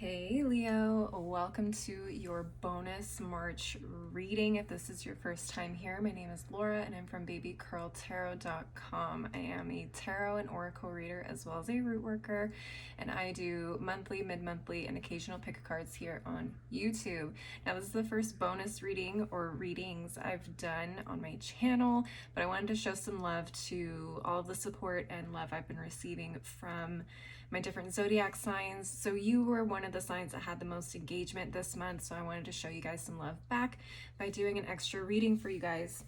Hey Leo, welcome to your bonus March reading. If this is your first time here, my name is Laura and I'm from babycurltarot.com. I am a tarot and oracle reader as well as a root worker, and I do monthly, mid-monthly, and occasional pick cards here on YouTube. Now this is the first bonus reading or readings I've done on my channel, but I wanted to show some love to all of the support and love I've been receiving from my different zodiac signs. So you were one of the signs that had the most engagement this month, so I wanted to show you guys some love back by doing an extra reading for you guys.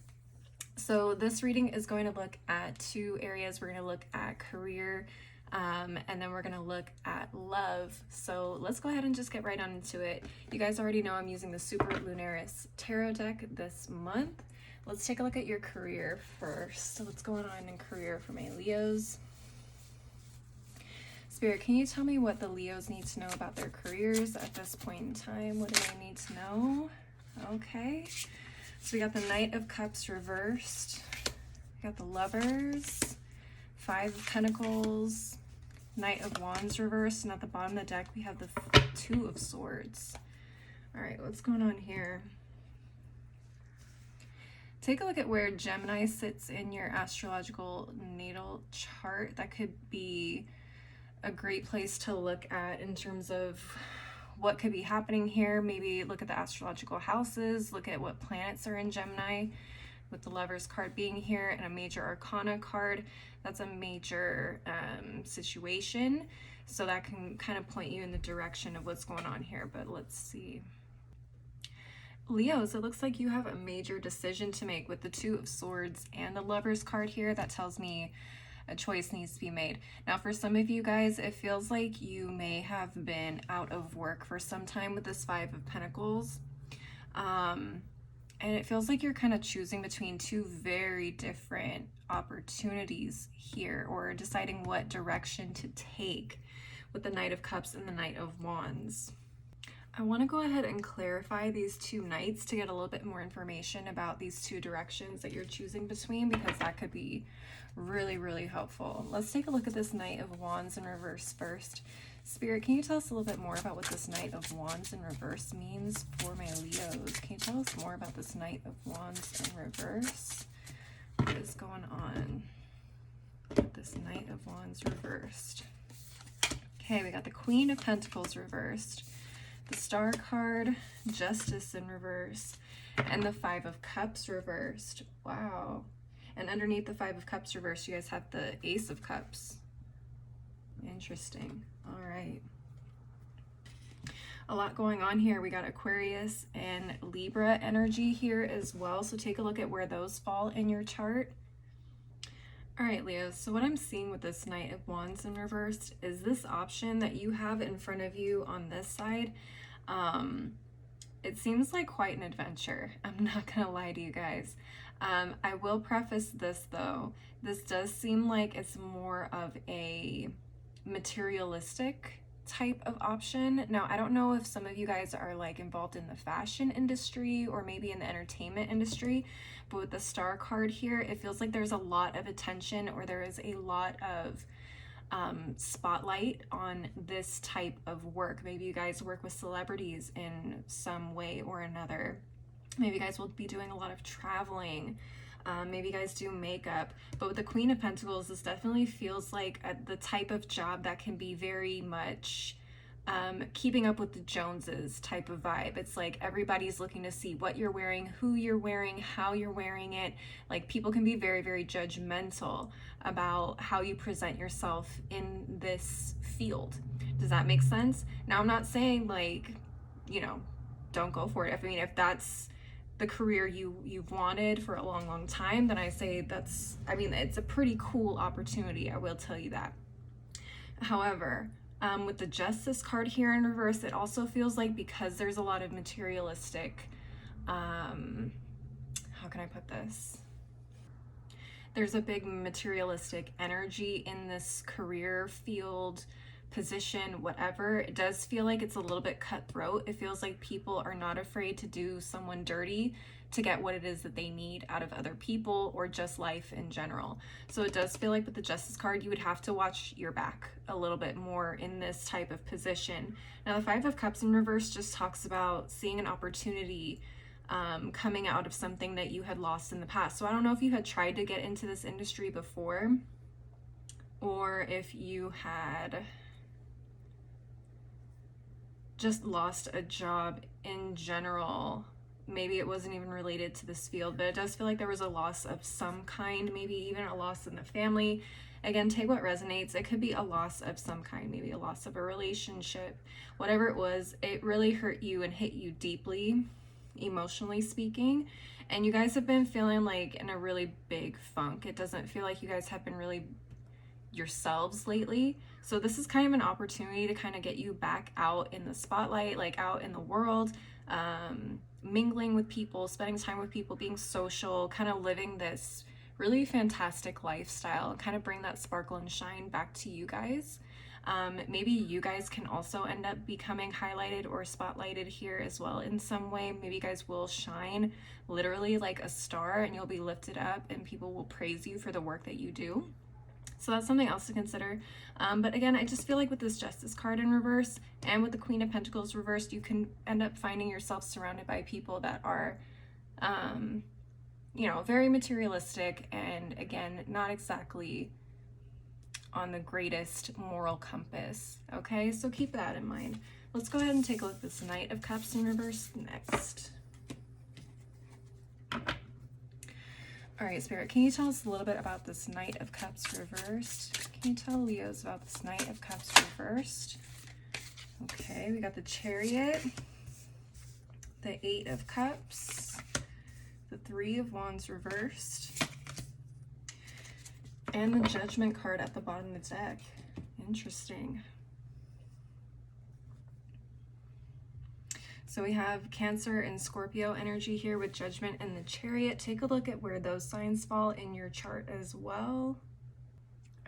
So this reading is going to look at two areas. We're going to look at career, and then we're going to look at love. So let's go ahead and just get right on into it. You guys already know I'm using the Super Lunaris Tarot deck this month. Let's take a look at your career first. So what's going on in career for my Leos? Spirit, can you tell me what the Leos need to know about their careers at this point in time? What do they need to know? Okay. So we got the Knight of Cups reversed. We got the Lovers, Five of Pentacles, Knight of Wands reversed, and at the bottom of the deck we have the Two of Swords. All right, what's going on here? Take a look at where Gemini sits in your astrological natal chart. That could be a great place to look at in terms of what could be happening here. Maybe look at the astrological houses, look at what planets are in Gemini, with the Lovers card being here and a major arcana card. That's a major situation, so that can kind of point you in the direction of what's going on here. But let's see. Leos, it looks like you have a major decision to make with the Two of Swords and the Lovers card here. That tells me a choice needs to be made. Now, for some of you guys, it feels like you may have been out of work for some time with this Five of Pentacles. And it feels like you're kind of choosing between two very different opportunities here, or deciding what direction to take with the Knight of Cups and the Knight of Wands. I want to go ahead and clarify these two knights to get a little bit more information about these two directions that you're choosing between, because that could be really, really helpful. Let's take a look at this Knight of Wands in reverse first. Spirit, can you tell us a little bit more about what this Knight of Wands in reverse means for my Leos? Can you tell us more about this Knight of Wands in reverse? What is going on with this Knight of Wands reversed? Okay, we got the Queen of Pentacles reversed, the Star card, Justice in reverse, and the Five of Cups reversed. Wow. And underneath the Five of Cups reversed, you guys have the Ace of Cups. Interesting. All right. A lot going on here. We got Aquarius and Libra energy here as well. So take a look at where those fall in your chart. All right, Leo, so what I'm seeing with this Knight of Wands in reverse is this option that you have in front of you on this side. It seems like quite an adventure. I'm not gonna lie to you guys. I will preface this though. This does seem like it's more of a materialistic type of option. Now, I don't know if some of you guys are like involved in the fashion industry or maybe in the entertainment industry, but with the Star card here, it feels like there's a lot of attention, or there is a lot of spotlight on this type of work. Maybe you guys work with celebrities in some way or another. Maybe you guys will be doing a lot of traveling. Maybe you guys do makeup. But with the Queen of Pentacles, this definitely feels like the type of job that can be very much keeping up with the Joneses type of vibe. It's like everybody's looking to see what you're wearing, who you're wearing, how you're wearing it. Like, people can be very, very judgmental about how you present yourself in this field. Does that make sense? Now, I'm not saying like, you know, don't go for it. I mean, if that's the career you've wanted for a long, long time, then I say that's, I mean, it's a pretty cool opportunity. I will tell you that. However, with the Justice card here in reverse, it also feels like, because there's a lot of materialistic, how can I put this? There's a big materialistic energy in this career field position, whatever. It does feel like it's a little bit cutthroat. It feels like people are not afraid to do someone dirty to get what it is that they need out of other people or just life in general. So it does feel like with the Justice card, you would have to watch your back a little bit more in this type of position. Now, the Five of Cups in reverse just talks about seeing an opportunity coming out of something that you had lost in the past. So I don't know if you had tried to get into this industry before, or if you had just lost a job in general. Maybe it wasn't even related to this field, but it does feel like there was a loss of some kind, maybe even a loss in the family. Again, take what resonates. It could be a loss of some kind, maybe a loss of a relationship. Whatever it was, it really hurt you and hit you deeply, emotionally speaking. And you guys have been feeling like in a really big funk. It doesn't feel like you guys have been really yourselves lately. So this is kind of an opportunity to kind of get you back out in the spotlight, like out in the world, mingling with people, spending time with people, being social, kind of living this really fantastic lifestyle, kind of bring that sparkle and shine back to you guys. Maybe you guys can also end up becoming highlighted or spotlighted here as well in some way. Maybe you guys will shine literally like a star and you'll be lifted up and people will praise you for the work that you do. So that's something else to consider. But again, I just feel like with this Justice card in reverse and with the Queen of Pentacles reversed, you can end up finding yourself surrounded by people that are, you know, very materialistic and again, not exactly on the greatest moral compass. Okay, so keep that in mind. Let's go ahead and take a look at this Knight of Cups in reverse next. All right, Spirit, can you tell us a little bit about this Knight of Cups reversed? Can you tell Leos about this Knight of Cups reversed? Okay, we got the Chariot, the Eight of Cups, the Three of Wands reversed, and the Judgment card at the bottom of the deck. Interesting. So we have Cancer and Scorpio energy here with Judgment and the Chariot. Take a look at where those signs fall in your chart as well.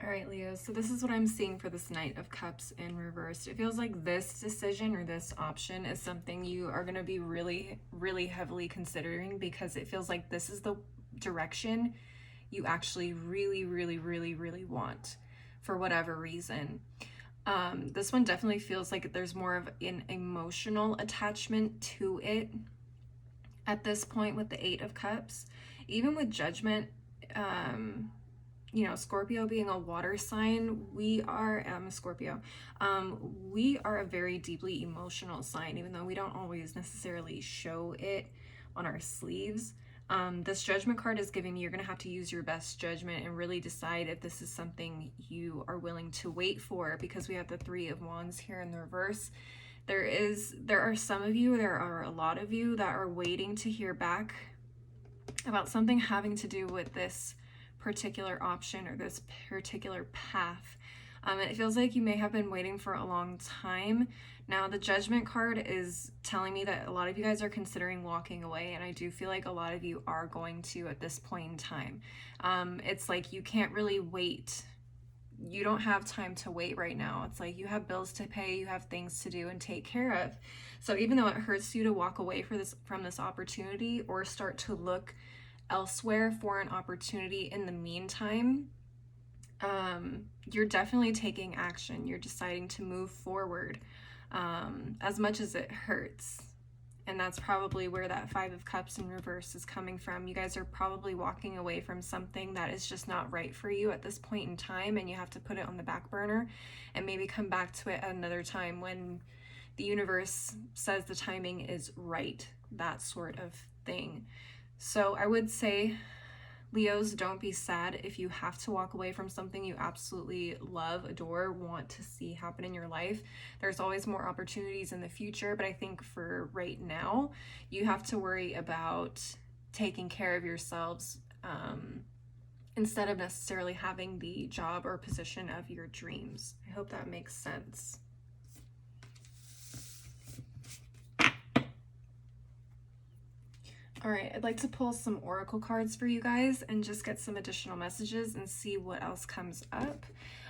All right, Leo, so this is what I'm seeing for this Knight of Cups in reverse. It feels like this decision or this option is something you are going to be really, really heavily considering because it feels like this is the direction you actually really, really, really, really want for whatever reason. This one definitely feels like there's more of an emotional attachment to it at this point with the Eight of Cups. Even with Judgment, you know, Scorpio being a water sign, I'm a Scorpio. We are a very deeply emotional sign, even though we don't always necessarily show it on our sleeves. This Judgment card is giving you, you're going to have to use your best judgment and really decide if this is something you are willing to wait for, because we have the Three of Wands here in the reverse. There are some of you, there are a lot of you that are waiting to hear back about something having to do with this particular option or this particular path. It feels like you may have been waiting for a long time. Now, the Judgment card is telling me that a lot of you guys are considering walking away, and I do feel like a lot of you are going to at this point in time. It's like you can't really wait. You don't have time to wait right now. It's like you have bills to pay, you have things to do and take care of. So even though it hurts you to walk away from this opportunity or start to look elsewhere for an opportunity in the meantime, you're definitely taking action. You're deciding to move forward, as much as it hurts. And that's probably where that Five of Cups in reverse is coming from. You guys are probably walking away from something that is just not right for you at this point in time, and you have to put it on the back burner and maybe come back to it at another time when the universe says the timing is right, that sort of thing. So I would say, Leos, don't be sad if you have to walk away from something you absolutely love, adore, want to see happen in your life. There's always more opportunities in the future, but I think for right now, you have to worry about taking care of yourselves instead of necessarily having the job or position of your dreams. I hope that makes sense. All right, I'd like to pull some oracle cards for you guys and just get some additional messages and see what else comes up.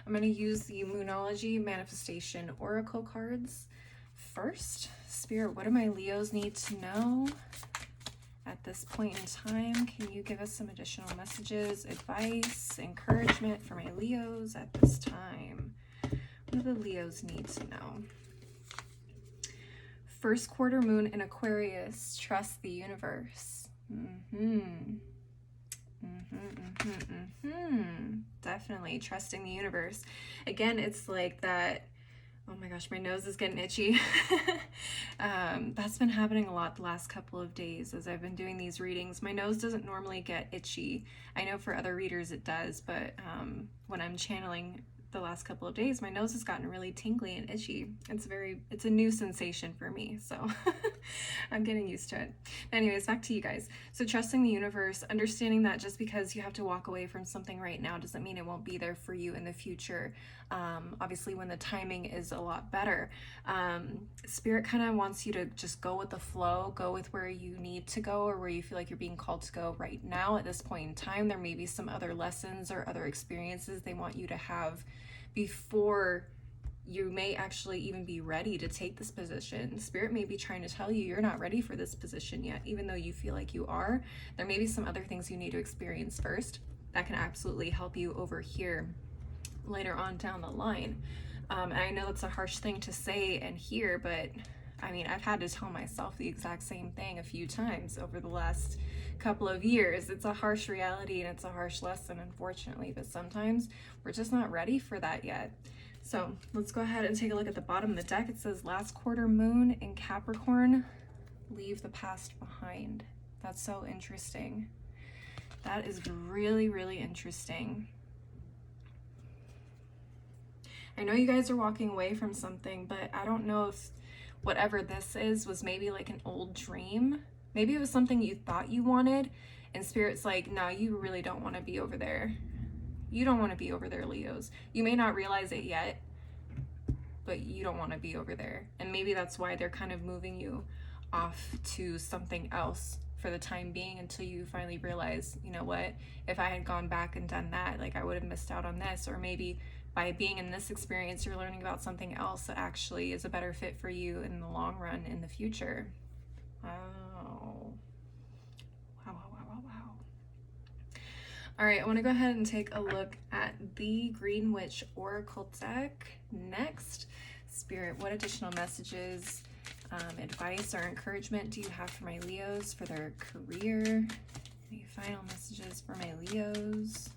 I'm going to use the Moonology Manifestation Oracle cards first. Spirit, what do my Leos need to know at this point in time? Can you give us some additional messages, advice, encouragement for my Leos at this time? What do the Leos need to know? First quarter moon in Aquarius, trust the universe. Definitely trusting the universe. Again, it's like that. Oh my gosh, my nose is getting itchy. That's been happening a lot the last couple of days as I've been doing these readings. My nose doesn't normally get itchy. I know for other readers it does, but when I'm channeling the last couple of days, my nose has gotten really tingly and itchy. It's a new sensation for me, so I'm getting used to it. Anyways, back to you guys. So trusting the universe, understanding that just because you have to walk away from something right now doesn't mean it won't be there for you in the future. Obviously when the timing is a lot better. Spirit kind of wants you to just go with the flow, go with where you need to go or where you feel like you're being called to go right now at this point in time. There may be some other lessons or other experiences they want you to have before you may actually even be ready to take this position. Spirit may be trying to tell you you're not ready for this position yet, even though you feel like you are. There may be some other things you need to experience first that can absolutely help you over here later on down the line. And I know that's a harsh thing to say and hear, but I mean, I've had to tell myself the exact same thing a few times over the last couple of years. It's a harsh reality and it's a harsh lesson, unfortunately, but sometimes we're just not ready for that yet. So let's go ahead and take a look at the bottom of the deck. It says last quarter moon in Capricorn, leave the past behind. That's so interesting. That is really, really interesting. I know you guys are walking away from something, but I don't know if whatever this is was maybe like an old dream. Maybe it was something you thought you wanted, and Spirit's like, no, you really don't want to be over there. You don't want to be over there, Leos. You may not realize it yet, but you don't want to be over there. And maybe that's why they're kind of moving you off to something else for the time being until you finally realize, you know what, if I had gone back and done that, like I would have missed out on this. Or maybe by being in this experience, you're learning about something else that actually is a better fit for you in the long run in the future. Wow. All right, I want to go ahead and take a look at the Green Witch Oracle deck next. Spirit, what additional messages, advice, or encouragement do you have for my Leos for their career? Any final messages for my Leos?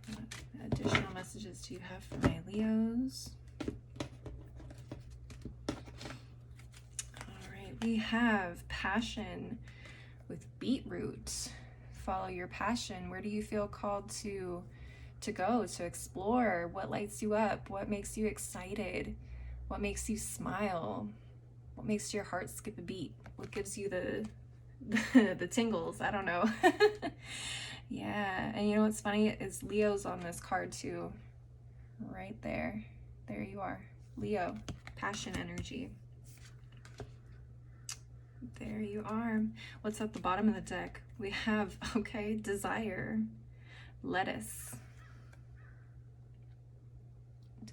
What additional messages do you have for my Leos? All right, we have passion with beetroot. Follow your passion. Where do you feel called to go, to explore? What lights you up? What makes you excited? What makes you smile? What makes your heart skip a beat? What gives you the tingles? I don't know. Yeah, and you know what's funny is Leo's on this card too. Right there. There you are. Leo, passion energy. There you are. What's at the bottom of the deck? We have, okay, desire, lettuce.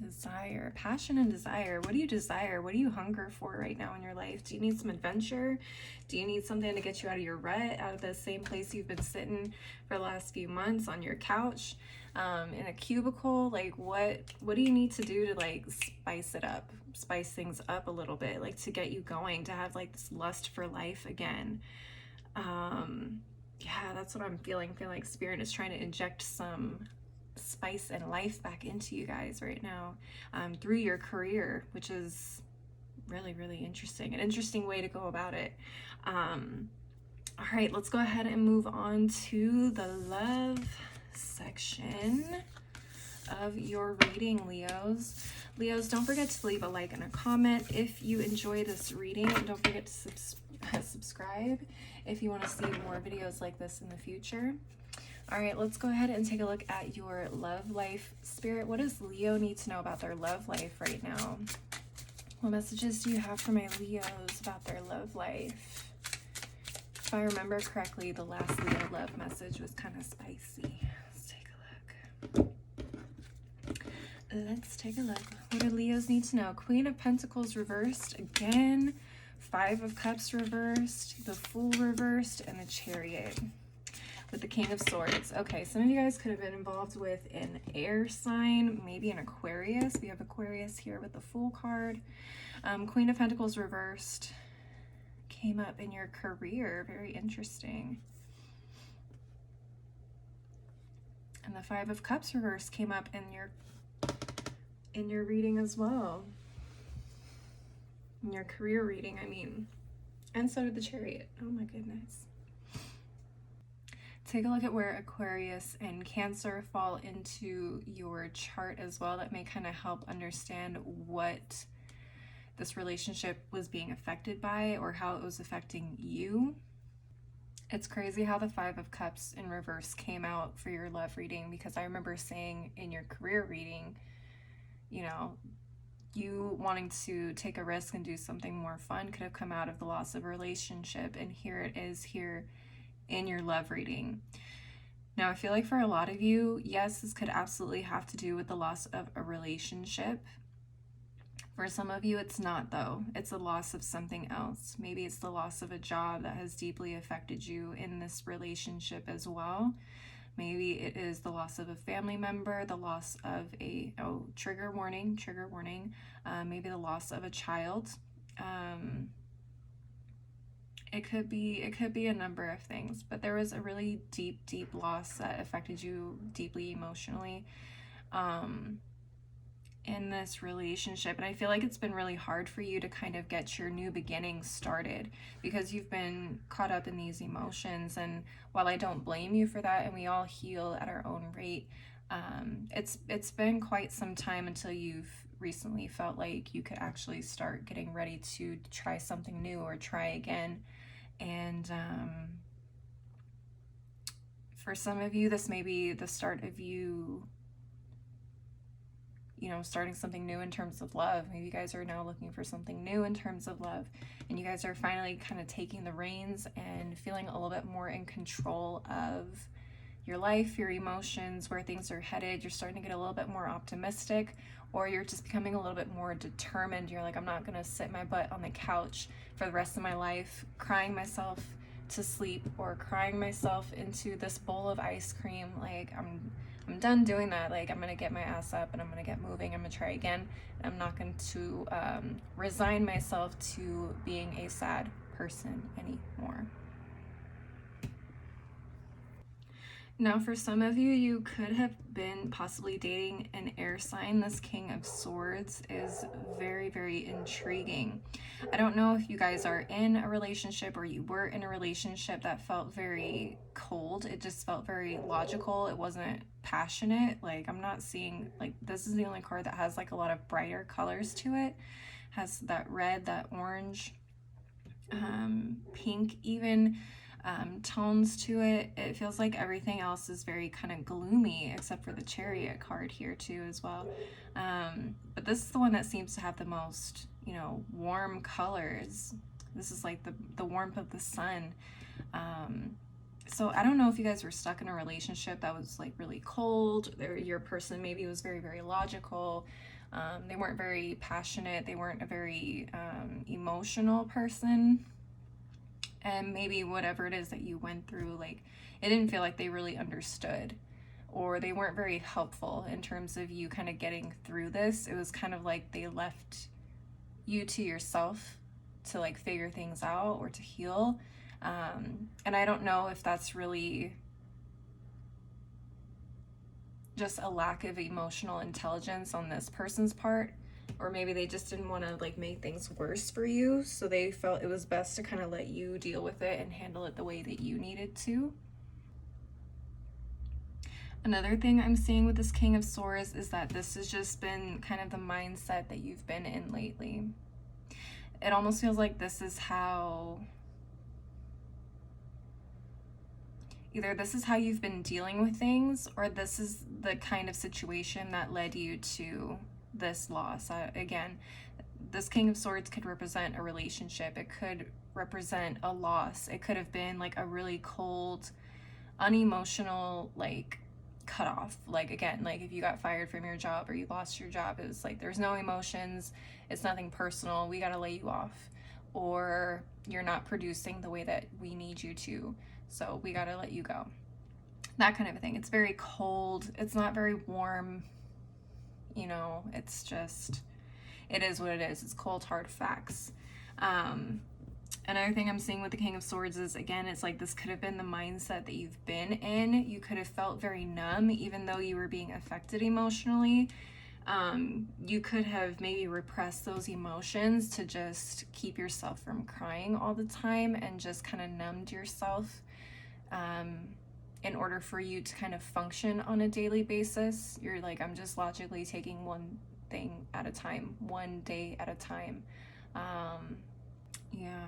Desire, passion and desire. What do you desire? What do you hunger for right now in your life? Do you need some adventure? Do you need something to get you out of your rut, out of the same place you've been sitting for the last few months on your couch, in a cubicle? Like what do you need to do to like spice things up a little bit, like to get you going, to have like this lust for life again? Yeah, that's what I'm feeling. I feel like Spirit is trying to inject some spice and life back into you guys right now, through your career, which is really, really interesting. An interesting way to go about it. All right, let's go ahead and move on to the love section of your reading, Leos. Leos, don't forget to leave a like and a comment if you enjoy this reading, and don't forget to subscribe if you want to see more videos like this in the future. All right, let's go ahead and take a look at your love life. Spirit, what does Leo need to know about their love life right now? What messages do you have for my Leos about their love life? If I remember correctly, the last Leo love message was kind of spicy. Let's take a look. Let's take a look. What do Leos need to know? Queen of Pentacles reversed again. 5 of Cups reversed. The Fool reversed. And the Chariot with the King of Swords. Okay, some of you guys could have been involved with an air sign, maybe an Aquarius. We have Aquarius here with the Fool card. Queen of Pentacles reversed came up in your career. Very interesting. And the 5 of Cups reversed came up in your reading as well. In your career reading, I mean. And so did the Chariot. Oh my goodness. Take a look at where Aquarius and Cancer fall into your chart as well. That may kind of help understand what this relationship was being affected by or how it was affecting you. It's crazy how the 5 of Cups in reverse came out for your love reading, because I remember saying in your career reading, you know, you wanting to take a risk and do something more fun could have come out of the loss of a relationship, and here it is here in your love reading. Now, I feel like for a lot of you, yes, this could absolutely have to do with the loss of a relationship. For some of you, it's not, though. It's a loss of something else. Maybe it's the loss of a job that has deeply affected you in this relationship as well. Maybe it is the loss of a family member, the loss of a, trigger warning, maybe the loss of a child. It could be a number of things, but there was a really deep loss that affected you deeply emotionally in this relationship. And I feel like it's been really hard for you to kind of get your new beginning started because you've been caught up in these emotions. And while I don't blame you for that, and we all heal at our own rate, it's been quite some time until you've recently felt like you could actually start getting ready to try something new or try again. And for some of you, this may be the start of you starting something new in terms of love. Maybe you guys are now looking for something new in terms of love, and you guys are finally kind of taking the reins and feeling a little bit more in control of your life, your emotions, where things are headed. You're starting to get a little bit more optimistic, or you're just becoming a little bit more determined. You're like, I'm not going to sit my butt on the couch for the rest of my life crying myself to sleep or crying myself into this bowl of ice cream. Like, I'm done doing that. Like, I'm going to get my ass up and I'm going to get moving. I'm going to try again. I'm not going to resign myself to being a sad person anymore. Now, for some of you, you could have been possibly dating an air sign. This King of Swords is very, very intriguing. I don't know if you guys are in a relationship or you were in a relationship that felt very cold. It just felt very logical. It wasn't passionate. Like, I'm not seeing, like, this is the only card that has like a lot of brighter colors to it. Has that red, that orange, pink even. Tones to it. It feels like everything else is very kind of gloomy except for the Chariot card here too as well. But this is the one that seems to have the most, warm colors. This is like the warmth of the sun. So I don't know if you guys were stuck in a relationship that was like really cold. Your person maybe was very, very logical. They weren't very passionate. They weren't a very emotional person. And maybe whatever it is that you went through, like, it didn't feel like they really understood, or they weren't very helpful in terms of you kind of getting through this. It was kind of like they left you to yourself to like figure things out or to heal. And I don't know if that's really just a lack of emotional intelligence on this person's part, or maybe they just didn't want to like make things worse for you, so they felt it was best to kind of let you deal with it and handle it the way that you needed to. Another thing I'm seeing with this King of Swords is that this has just been kind of the mindset that you've been in lately. It almost feels like this is how, either this is how you've been dealing with things, or this is the kind of situation that led you to this loss. Again, this King of Swords could represent a relationship. It could represent a loss. It could have been like a really cold, unemotional, like cut off. Like, again, like if you got fired from your job or you lost your job, it was like there's no emotions, it's nothing personal, we got to lay you off. Or you're not producing the way that we need you to, so we got to let you go. That kind of a thing. It's very cold, it's not very warm, you know, it's just, it is what it is. It's cold, hard facts. Another thing I'm seeing with the King of Swords is, again, it's like this could have been the mindset that you've been in. You could have felt very numb, even though you were being affected emotionally. You could have maybe repressed those emotions to just keep yourself from crying all the time and just kind of numbed yourself in order for you to kind of function on a daily basis. You're like, I'm just logically taking one thing at a time, one day at a time. Yeah.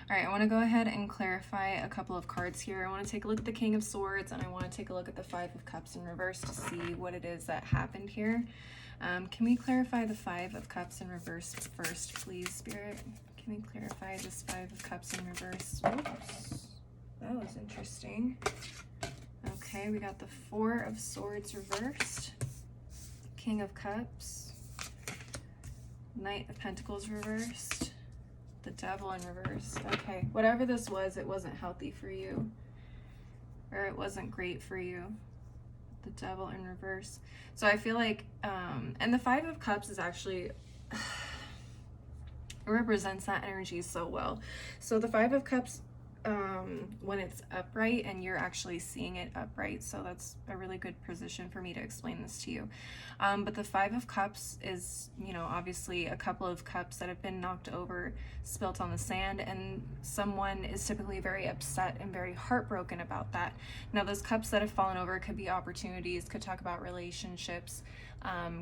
All right, I want to go ahead and clarify a couple of cards here. I want to take a look at the King of Swords, and I want to take a look at the Five of Cups in reverse to see what it is that happened here. Can we clarify the Five of Cups in reverse first, please, Spirit? Can we clarify this Five of Cups in reverse? Oops, that was interesting. Okay, we got the Four of Swords reversed, King of Cups, Knight of Pentacles reversed, the Devil in reverse. Okay, whatever this was, it wasn't healthy for you, or it wasn't great for you. The Devil in reverse. So I feel like, and the Five of Cups is actually, it represents that energy so well. So the Five of Cups, when it's upright and you're actually seeing it upright, so that's a really good position for me to explain this to you. But the Five of Cups is, you know, obviously a couple of cups that have been knocked over, spilt on the sand, and someone is typically very upset and very heartbroken about that. Now, those cups that have fallen over could be opportunities, could talk about relationships,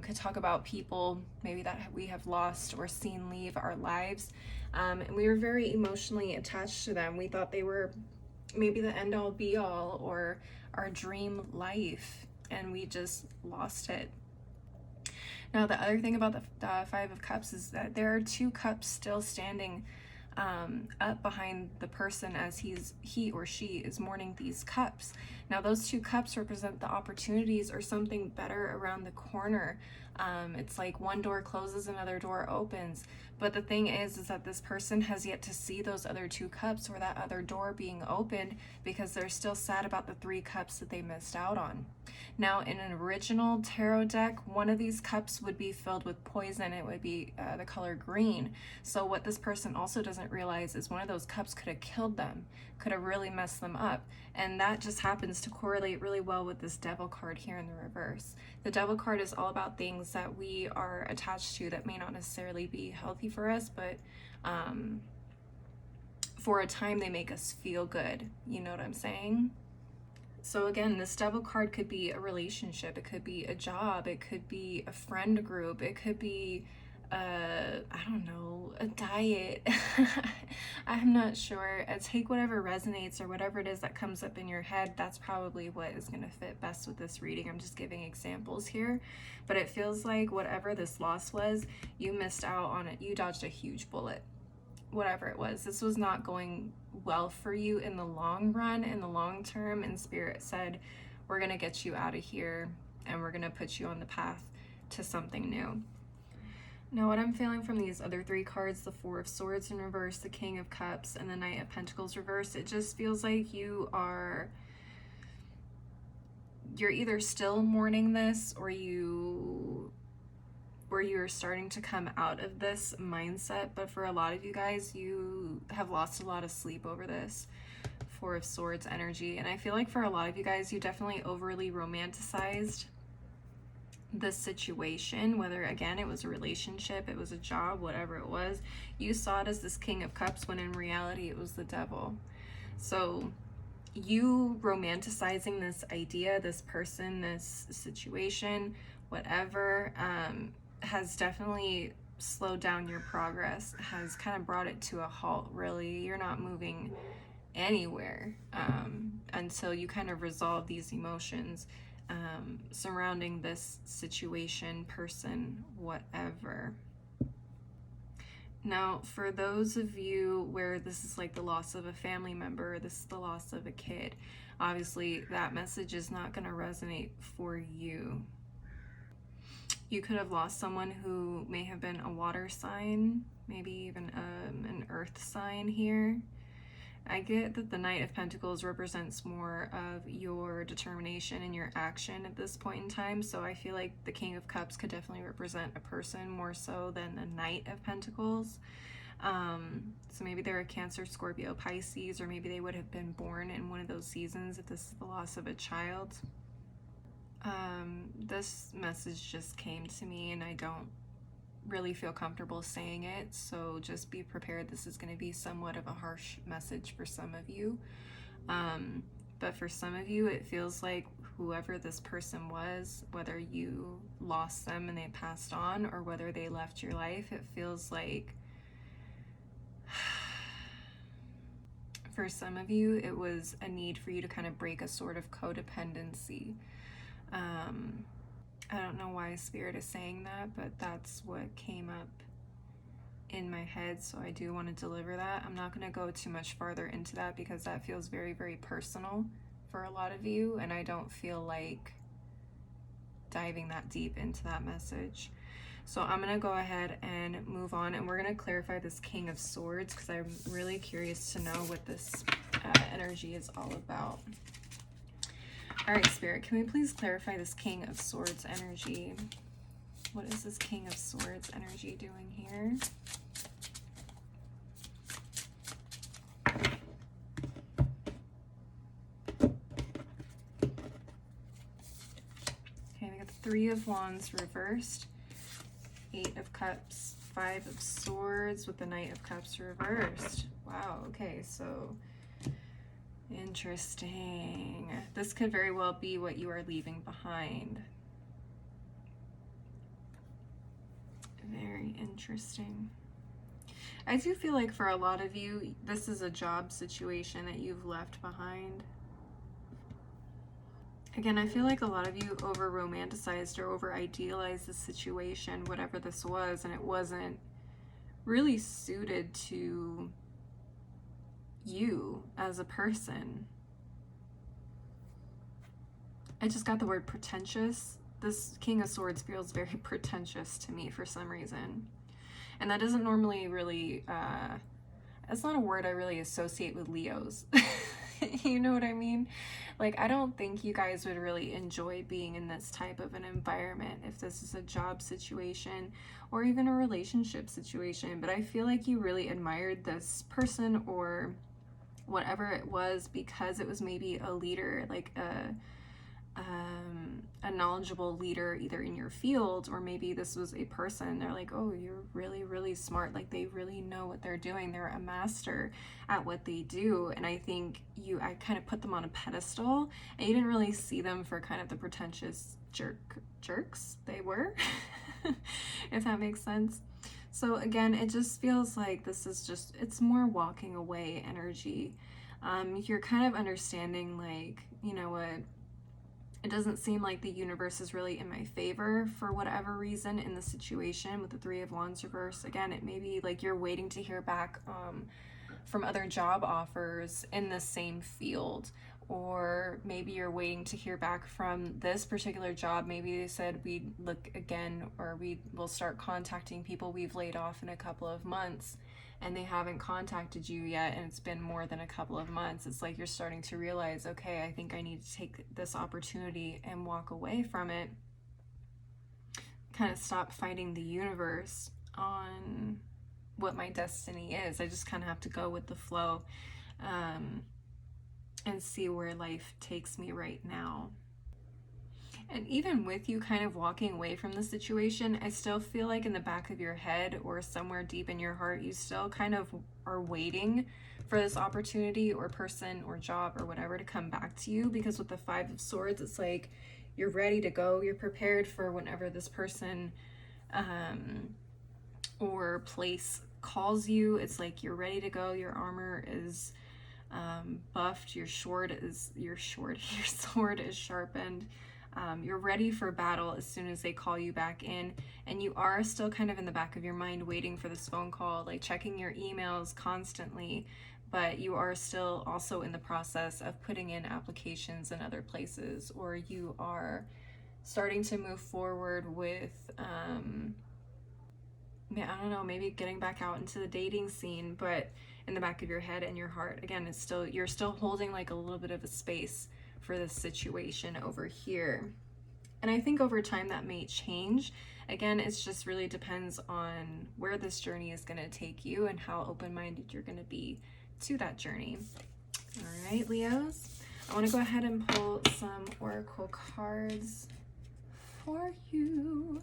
could talk about people maybe that we have lost or seen leave our lives. And we were very emotionally attached to them. We thought they were maybe the end all be all or our dream life, and we just lost it. Now, the other thing about the Five of Cups is that there are two cups still standing up behind the person as he or she is mourning these cups. Now, those two cups represent the opportunities or something better around the corner. It's like one door closes, another door opens. But the thing is that this person has yet to see those other two cups or that other door being opened, because they're still sad about the three cups that they missed out on. Now, in an original tarot deck, one of these cups would be filled with poison. It would be the color green. So what this person also doesn't realize is one of those cups could have killed them, could have really messed them up. And that just happens to correlate really well with this Devil card here in the reverse. The Devil card is all about things that we are attached to that may not necessarily be healthy for us, but for a time they make us feel good. You know what I'm saying? So again, this Devil card could be a relationship, it could be a job, it could be a friend group, it could be I don't know, a diet. I'm not sure. Take whatever resonates or whatever it is that comes up in your head. That's probably what is going to fit best with this reading. I'm just giving examples here, but it feels like whatever this loss was, you missed out on it. You dodged a huge bullet. Whatever it was, this was not going well for you in the long run, in the long term, and Spirit said, we're going to get you out of here and we're going to put you on the path to something new. Now, what I'm feeling from these other three cards, the Four of Swords in reverse, the King of Cups, and the Knight of Pentacles reverse, it just feels like you're either still mourning this, or you're starting to come out of this mindset. But for a lot of you guys, you have lost a lot of sleep over this Four of Swords energy. And I feel like for a lot of you guys, you definitely overly romanticized this situation, whether again it was a relationship, it was a job, whatever it was. You saw it as this King of Cups when in reality it was the Devil. So you romanticizing this idea, this person, this situation, whatever, has definitely slowed down your progress, has kind of brought it to a halt. Really, you're not moving anywhere until you kind of resolve these emotions surrounding this situation, person, whatever. Now, for those of you where this is like the loss of a family member, this is the loss of a kid, obviously that message is not going to resonate for you. You could have lost someone who may have been a water sign, maybe even an earth sign here. I get that the Knight of Pentacles represents more of your determination and your action at this point in time. So I feel like the King of Cups could definitely represent a person more so than the Knight of Pentacles. So maybe they're a Cancer, Scorpio, Pisces, or maybe they would have been born in one of those seasons if this is the loss of a child. This message just came to me and I don't really feel comfortable saying it, so just be prepared. This is going to be somewhat of a harsh message for some of you, but for some of you it feels like whoever this person was, whether you lost them and they passed on or whether they left your life, it feels like for some of you it was a need for you to kind of break a sort of codependency. I don't know why Spirit is saying that, but that's what came up in my head, so I do want to deliver that. I'm not going to go too much farther into that because that feels very, very personal for a lot of you, and I don't feel like diving that deep into that message. So I'm going to go ahead and move on, and we're going to clarify this King of Swords because I'm really curious to know what this energy is all about. All right, Spirit, can we please clarify this King of Swords energy? What is this King of Swords energy doing here? Okay, we got the Three of Wands reversed, Eight of Cups, Five of Swords with the Knight of Cups reversed. Wow, okay, so interesting. This could very well be what you are leaving behind. Very interesting. I do feel like for a lot of you, this is a job situation that you've left behind. Again, I feel like a lot of you over-romanticized or over-idealized the situation, whatever this was, and it wasn't really suited to you as a person. I just got the word pretentious. This King of Swords feels very pretentious to me for some reason. And that doesn't normally really, it's not a word I really associate with Leos. You know what I mean? Like, I don't think you guys would really enjoy being in this type of an environment if this is a job situation or even a relationship situation. But I feel like you really admired this person or whatever it was because it was maybe a leader, like a knowledgeable leader either in your field, or maybe this was a person, they're like, oh, you're really, really smart, like they really know what they're doing, they're a master at what they do. And I think I kind of put them on a pedestal and you didn't really see them for kind of the pretentious jerks they were, if that makes sense. So again, it just feels like this is just, it's more walking away energy. You're kind of understanding, like, you know what, it doesn't seem like the universe is really in my favor for whatever reason in the situation with the Three of Wands reverse. Again, it may be like you're waiting to hear back from other job offers in the same field, or maybe you're waiting to hear back from this particular job. Maybe they said we'd look again, or we will start contacting people we've laid off in a couple of months, and they haven't contacted you yet, and it's been more than a couple of months. It's like you're starting to realize, okay, I think I need to take this opportunity and walk away from it. Kind of stop fighting the universe on what my destiny is. I just kind of have to go with the flow and see where life takes me right now. And even with you kind of walking away from the situation, I still feel like in the back of your head or somewhere deep in your heart, you still kind of are waiting for this opportunity or person or job or whatever to come back to you. Because with the Five of Swords, it's like you're ready to go. You're prepared for whenever this person or place calls you. It's like you're ready to go. Your armor is buffed. Your sword is sharpened. You're ready for battle as soon as they call you back in, and you are still kind of in the back of your mind waiting for this phone call, like checking your emails constantly, but you are still also in the process of putting in applications in other places, or you are starting to move forward with, I don't know, maybe getting back out into the dating scene, but in the back of your head and your heart, again, it's still, you're still holding like a little bit of a space for this situation over here. And I think over time that may change. Again, it's just really depends on where this journey is going to take you and how open-minded you're going to be to that journey. All right, Leos, I want to go ahead and pull some oracle cards for you.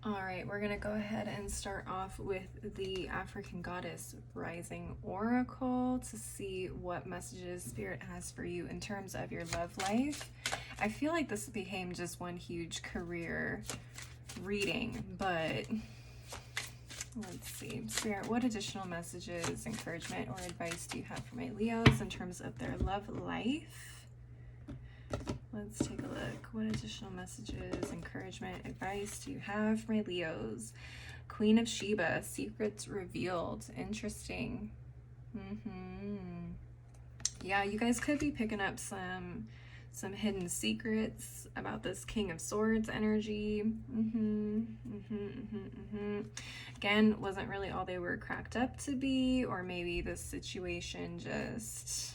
All right, we're gonna go ahead and start off with the African Goddess Rising Oracle to see what messages Spirit has for you in terms of your love life. I feel like this became just one huge career reading, but let's see. Spirit, what additional messages, encouragement, or advice do you have for my Leos in terms of their love life? Let's take a look. What additional messages, encouragement, advice do you have for my Leos? Queen of Sheba, secrets revealed. Interesting. Yeah, you guys could be picking up some hidden secrets about this King of Swords energy. Again, wasn't really all they were cracked up to be, or maybe this situation just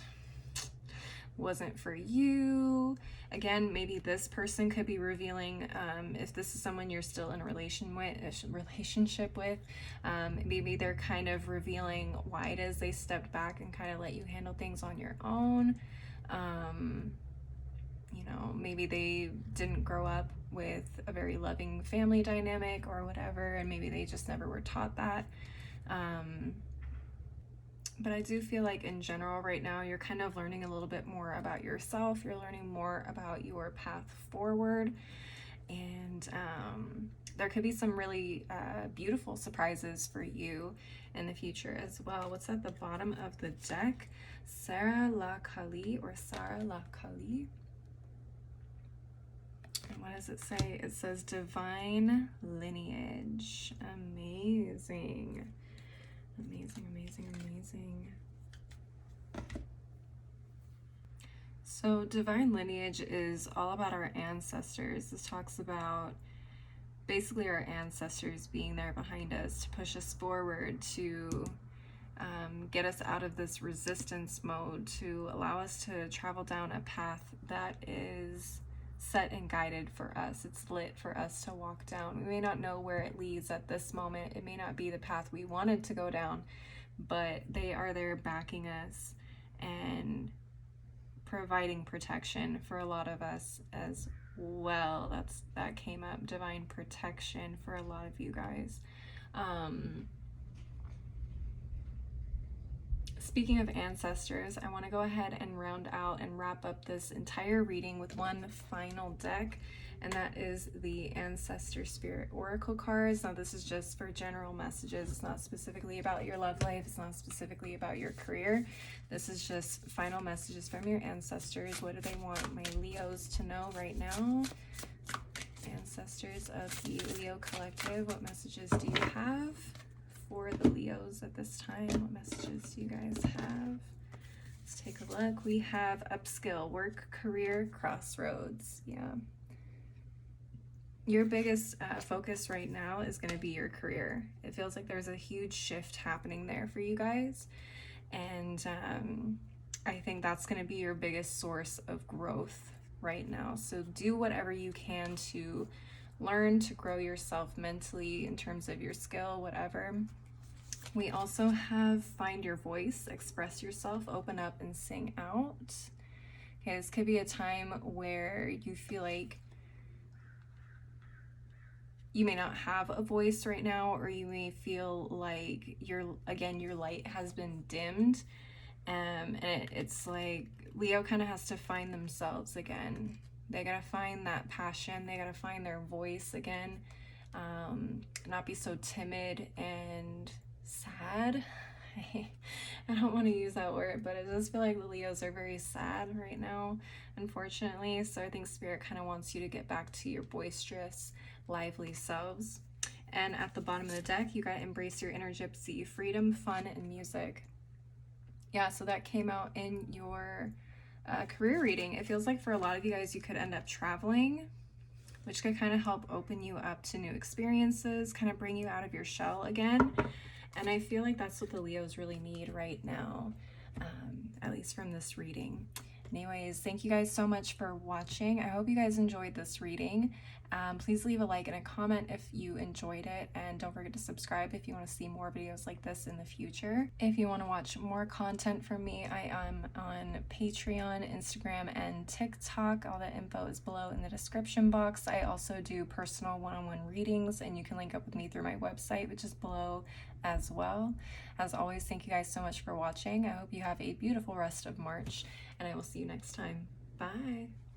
wasn't for you. Again, maybe this person could be revealing, if this is someone you're still in a relationship with, maybe they're kind of revealing why it is they stepped back and kind of let you handle things on your own. You know, maybe they didn't grow up with a very loving family dynamic or whatever, and maybe they just never were taught that. But I do feel like in general right now, you're kind of learning a little bit more about yourself. You're learning more about your path forward. And there could be some really beautiful surprises for you in the future as well. What's at the bottom of the deck? Sarah La Kali, or Sarah La Kali. And what does it say? It says divine lineage. Amazing. Amazing, amazing, amazing. So divine lineage is all about our ancestors. This talks about basically our ancestors being there behind us to push us forward, to get us out of this resistance mode, to allow us to travel down a path that is set and guided for us. It's lit for us to walk down. We may not know where it leads at this moment. It may not be the path we wanted to go down, but they are there backing us and providing protection for a lot of us as well. That came up, divine protection for a lot of you guys. Speaking of ancestors, I want to go ahead and round out and wrap up this entire reading with one final deck, and that is the Ancestor Spirit Oracle cards. Now, this is just for general messages. It's not specifically about your love life. It's not specifically about your career. This is just final messages from your ancestors. What do they want my Leos to know right now? Ancestors of the Leo Collective, what messages do you have for the Leos at this time? What messages do you guys have? Let's take a look. We have upskill, work, career, crossroads. Yeah. Your biggest focus right now is going to be your career. It feels like there's a huge shift happening there for you guys. And I think that's going to be your biggest source of growth right now. So do whatever you can to learn to grow yourself mentally in terms of your skill, whatever. We also have find your voice, express yourself, open up and sing out. Okay, this could be a time where you feel like you may not have a voice right now, or you may feel like your light has been dimmed. And it's like Leo kind of has to find themselves again. They gotta find that passion. They gotta find their voice again. Not be so timid and sad, I don't want to use that word, but I just feel like the Leos are very sad right now, unfortunately. So I think Spirit kind of wants you to get back to your boisterous, lively selves. And at the bottom of the deck, you got to embrace your inner gypsy, freedom, fun, and music. Yeah, so that came out in your career reading. It feels like for a lot of you guys, you could end up traveling, which could kind of help open you up to new experiences, kind of bring you out of your shell again. And I feel like that's what the Leos really need right now, at least from this reading. Anyways, thank you guys so much for watching. I hope you guys enjoyed this reading. Please leave a like and a comment if you enjoyed it, and don't forget to subscribe if you want to see more videos like this in the future. If you want to watch more content from me, I am on Patreon, Instagram, and TikTok. All the info is below in the description box. I also do personal one-on-one readings, and you can link up with me through my website, which is below as well. As always, thank you guys so much for watching. I hope you have a beautiful rest of March, and I will see you next time. Bye.